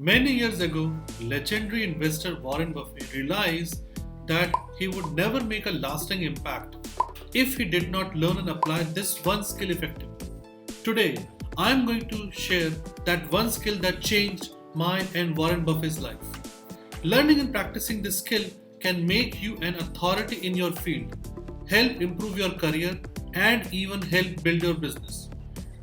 Many years ago, legendary investor Warren Buffett realized that he would never make a lasting impact if he did not learn and apply this one skill effectively. Today, I am going to share that one skill that changed mine and Warren Buffett's life. Learning and practicing this skill can make you an authority in your field, help improve your career, and even help build your business.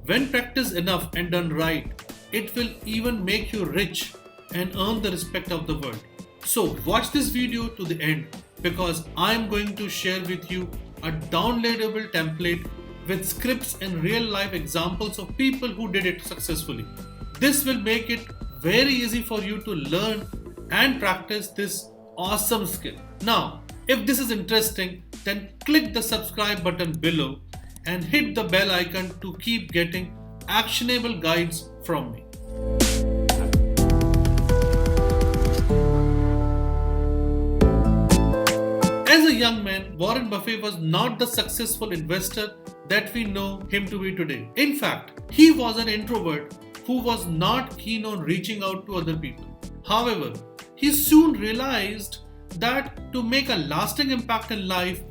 When practiced enough and done right, it will even make you rich and earn the respect of the world. So watch this video to the end because I am going to share with you a downloadable template with scripts and real life examples of people who did it successfully. This will make it very easy for you to learn and practice this awesome skill. Now, if this is interesting, then click the subscribe button below and hit the bell icon to keep getting actionable guides from me. As a young man, Warren Buffett was not the successful investor that we know him to be today. In fact, he was an introvert who was not keen on reaching out to other people. However, he soon realized that to make a lasting impact in life,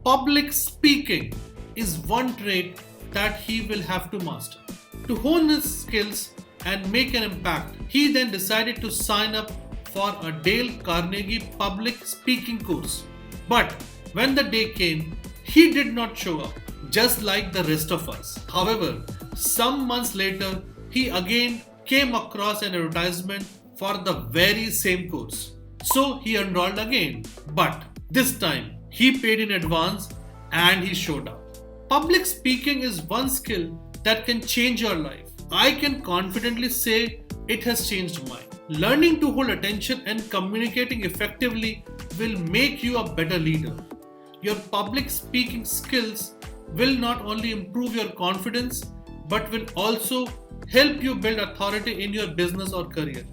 public speaking is one trait that he will have to master. To hone his skills and make an impact, he then decided to sign up for a Dale Carnegie public speaking course. But when the day came, he did not show up, just like the rest of us. However, some months later, he again came across an advertisement for the very same course. So he enrolled again, but this time he paid in advance and he showed up. Public speaking is one skill that can change your life. I can confidently say it has changed mine. Learning to hold attention and communicating effectively will make you a better leader. Your public speaking skills will not only improve your confidence but will also help you build authority in your business or career.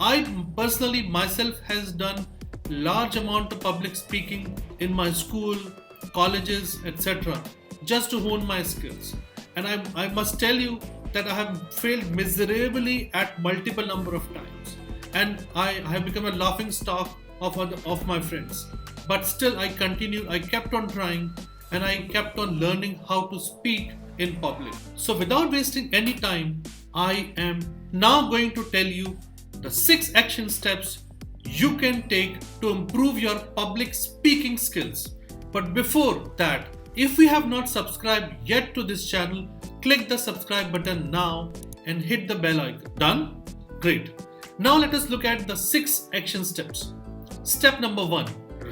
I personally myself has done large amount of public speaking in my school, colleges, etc. just to hone my skills. And I must tell you that I have failed miserably at multiple number of times. And I have become a laughing stock of my friends. But still I continued, I kept on trying and I kept on learning how to speak in public. So without wasting any time, I am now going to tell you the 6 action steps you can take to improve your public speaking skills. But before that, if you have not subscribed yet to this channel, click the subscribe button now and hit the bell icon. Done? Great. Now let us look at the 6 action steps. Step number 1.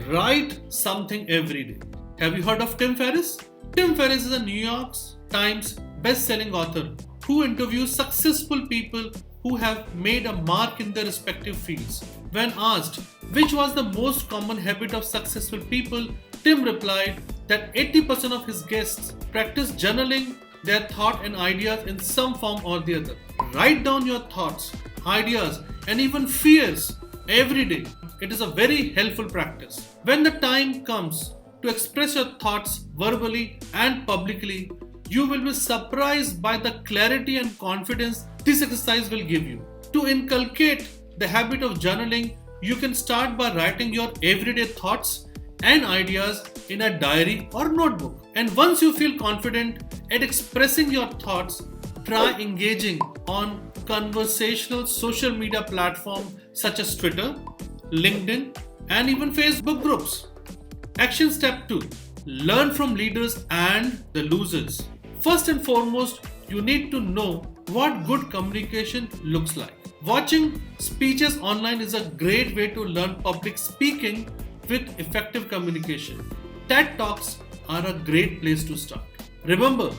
Write something every day. Have you heard of Tim Ferriss? Tim Ferriss is a New York Times best-selling author who interviews successful people who have made a mark in their respective fields. When asked which was the most common habit of successful people, Tim replied that 80% of his guests practice journaling their thoughts and ideas in some form or the other. Write down your thoughts, ideas, and even fears every day. It is a very helpful practice. When the time comes to express your thoughts verbally and publicly, you will be surprised by the clarity and confidence this exercise will give you. To inculcate the habit of journaling, you can start by writing your everyday thoughts and ideas in a diary or notebook. And once you feel confident at expressing your thoughts, try engaging on conversational social media platforms such as Twitter, LinkedIn, and even Facebook groups. Action step 2. Learn from leaders and the losers. First and foremost, you need to know what good communication looks like. Watching speeches online is a great way to learn public speaking with effective communication. TED Talks are a great place to start. Remember,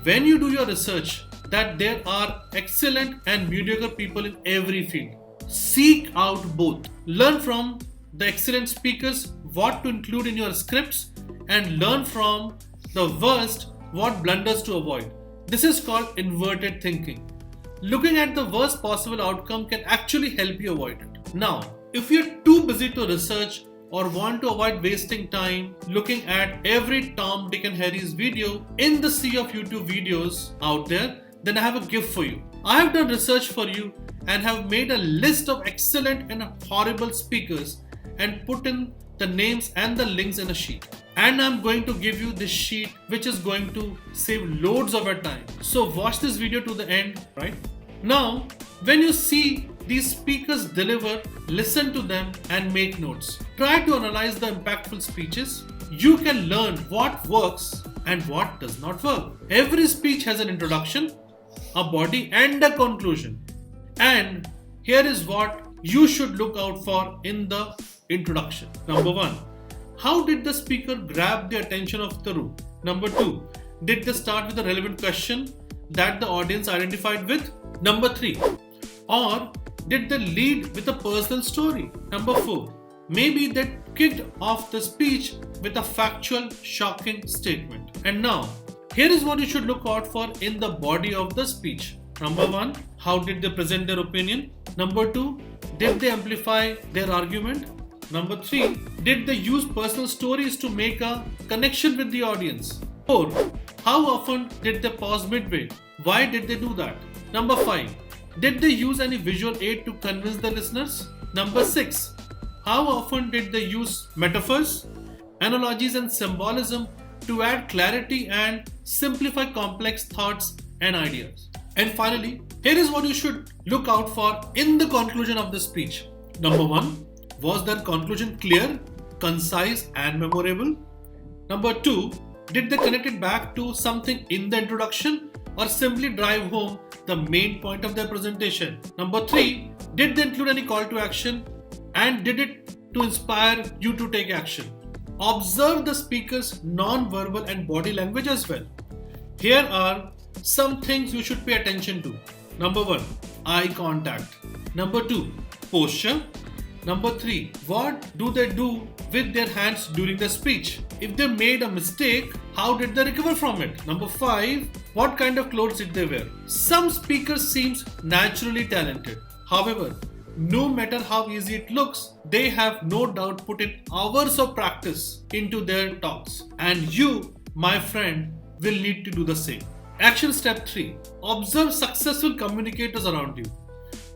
when you do your research, that there are excellent and mediocre people in every field. Seek out both. Learn from the excellent speakers what to include in your scripts and learn from the worst what blunders to avoid. This is called inverted thinking. Looking at the worst possible outcome can actually help you avoid it. Now, if you're too busy to research or want to avoid wasting time looking at every Tom, Dick and Harry's video in the sea of YouTube videos out there, then I have a gift for you. I have done research for you and have made a list of excellent and horrible speakers and put in the names and the links in a sheet. And I'm going to give you this sheet which is going to save loads of your time. So watch this video to the end, right? Now, when you see these speakers deliver, listen to them and make notes. Try to analyze the impactful speeches. You can learn what works and what does not work. Every speech has an introduction, a body and a conclusion. And here is what you should look out for in the introduction. Number 1. How did the speaker grab the attention of the room? Number 2. Did they start with a relevant question that the audience identified with? Number 3. Or did they lead with a personal story? Number 4. Maybe they kicked off the speech with a factual, shocking statement. And now, here is what you should look out for in the body of the speech. Number 1. How did they present their opinion? Number 2. Did they amplify their argument? Number 3. Did they use personal stories to make a connection with the audience? 4. How often did they pause midway? Why did they do that? Number 5. Did they use any visual aid to convince the listeners? Number 6. How often did they use metaphors, analogies and symbolism to add clarity and simplify complex thoughts and ideas? And finally, here is what you should look out for in the conclusion of the speech. Number 1. Was their conclusion clear, concise and memorable? Number 2. Did they connect it back to something in the introduction or simply drive home the main point of their presentation? Number 3. Did they include any call to action and did it to inspire you to take action? Observe the speaker's non-verbal and body language as well. Here are some things you should pay attention to. Number 1. Eye contact. Number 2. Posture. Number 3. What do they do with their hands during the speech? If they made a mistake, how did they recover from it? Number 5. What kind of clothes did they wear? Some speakers seem naturally talented. However, no matter how easy it looks, they have no doubt put in hours of practice into their talks. And you, my friend, will need to do the same. Action step 3. Observe successful communicators around you.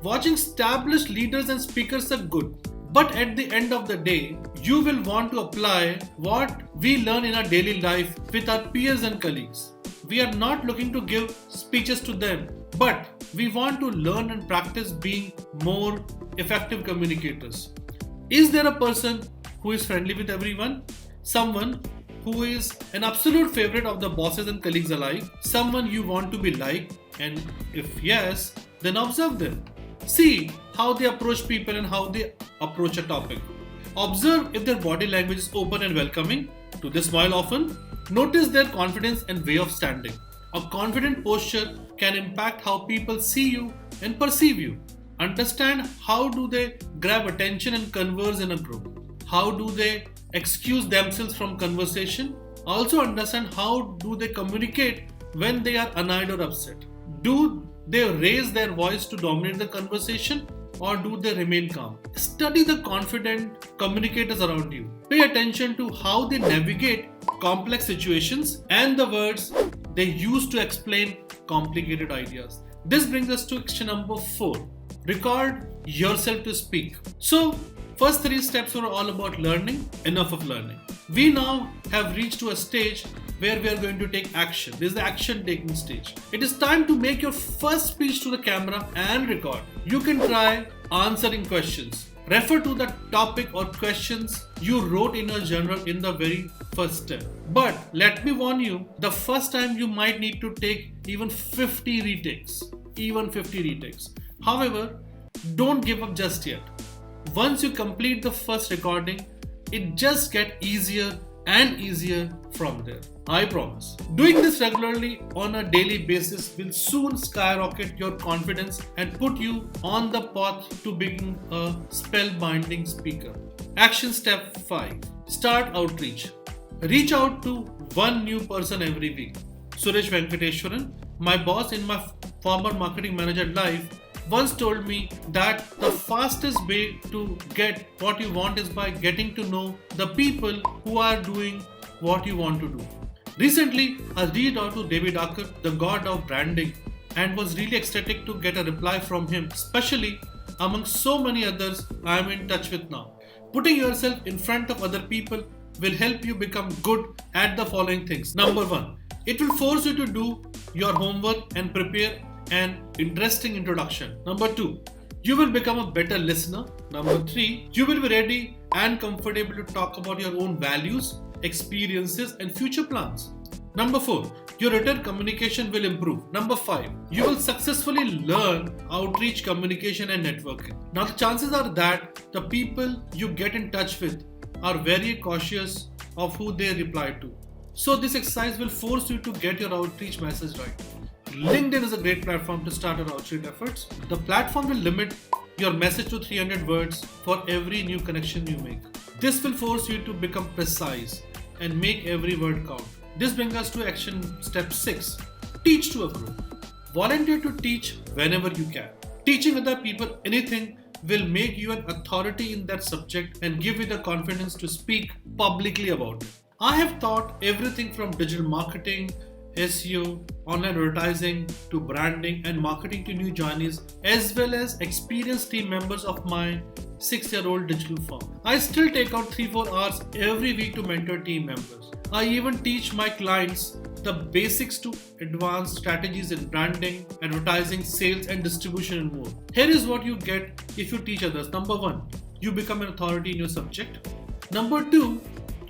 Watching established leaders and speakers are good, but at the end of the day, you will want to apply what we learn in our daily life with our peers and colleagues. We are not looking to give speeches to them, but we want to learn and practice being more effective communicators. Is there a person who is friendly with everyone? Someone who is an absolute favorite of the bosses and colleagues alike? Someone you want to be like? And if yes, then observe them. See how they approach people and how they approach a topic. Observe if their body language is open and welcoming. Do they smile often? Notice their confidence and way of standing. A confident posture can impact how people see you and perceive you. Understand how do they grab attention and converse in a group. How do they excuse themselves from conversation? Also understand how do they communicate when they are annoyed or upset. Do they raise their voice to dominate the conversation or do they remain calm? Study the confident communicators around you. Pay attention to how they navigate complex situations and the words they use to explain complicated ideas. This brings us to action number 4. Record yourself to speak. So, first 3 steps were all about learning. Enough of learning. We now have reached to a stage where we are going to take action. This is the action taking stage. It is time to make your first speech to the camera and record. You can try answering questions. Refer to the topic or questions you wrote in your journal in the very first step. But let me warn you, the first time you might need to take even 50 retakes. However, don't give up just yet. Once you complete the first recording, it just gets easier and easier from there. I promise. Doing this regularly on a daily basis will soon skyrocket your confidence and put you on the path to being a spellbinding speaker. Action step 5. Start outreach. Reach out to one new person every week. Suresh Venkateshwaran, my boss in my former marketing manager life, once told me that the fastest way to get what you want is by getting to know the people who are doing what you want to do. Recently, I reached out to David Acker, the god of branding, and was really ecstatic to get a reply from him, especially among so many others I am in touch with now. Putting yourself in front of other people will help you become good at the following things. Number 1, it will force you to do your homework and prepare an interesting introduction. Number 2, you will become a better listener. Number 3, you will be ready and comfortable to talk about your own values, experiences, and future plans. Number 4, your written communication will improve. Number 5, you will successfully learn outreach, communication, and networking. Now, the chances are that the people you get in touch with are very cautious of who they reply to. So, this exercise will force you to get your outreach message right. LinkedIn is a great platform to start your outreach efforts. The platform will limit your message to 300 words for every new connection you make. This will force you to become precise and make every word count. This brings us to action step 6. Teach to a group. Volunteer to teach whenever you can. Teaching other people anything will make you an authority in that subject and give you the confidence to speak publicly about it. I have taught everything from digital marketing, SEO, online advertising to branding and marketing to new joinees, as well as experienced team members of my 6-year-old digital firm. I still take out 3-4 hours every week to mentor team members. I even teach my clients the basics to advanced strategies in branding, advertising, sales, and distribution and more. Here is what you get if you teach others. Number 1, you become an authority in your subject. Number 2,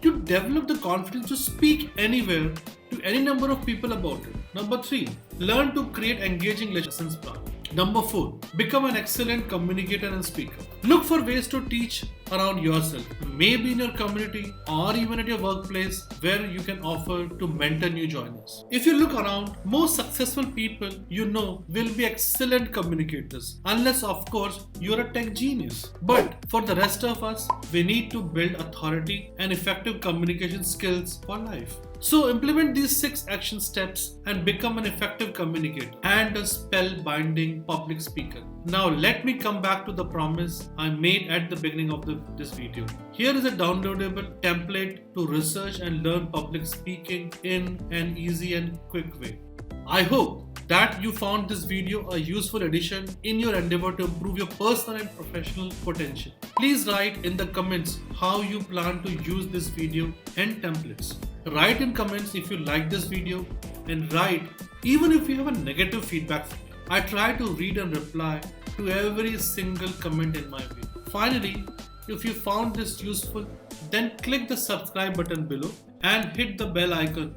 you develop the confidence to speak anywhere to any number of people about it. Number 3, learn to create engaging lessons plan. Number 4, become an excellent communicator and speaker. Look for ways to teach around yourself, maybe in your community or even at your workplace where you can offer to mentor new joiners. If you look around, most successful people you know will be excellent communicators, unless of course you're a tech genius. But for the rest of us, we need to build authority and effective communication skills for life. So implement these 6 action steps and become an effective communicator and a spellbinding public speaker. Now let me come back to the promise I made at the beginning of this video. Here is a downloadable template to research and learn public speaking in an easy and quick way. I hope that you found this video a useful addition in your endeavor to improve your personal and professional potential. Please write in the comments how you plan to use this video and templates. Write in comments if you like this video and write even if you have a negative feedback. I try to read and reply to every single comment in my video. Finally, if you found this useful, then click the subscribe button below and hit the bell icon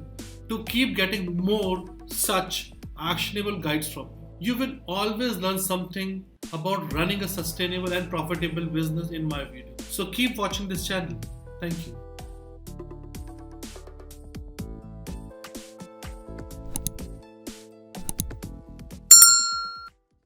to keep getting more such actionable guides from me. You will always learn something about running a sustainable and profitable business in my video. So keep watching this channel. Thank you.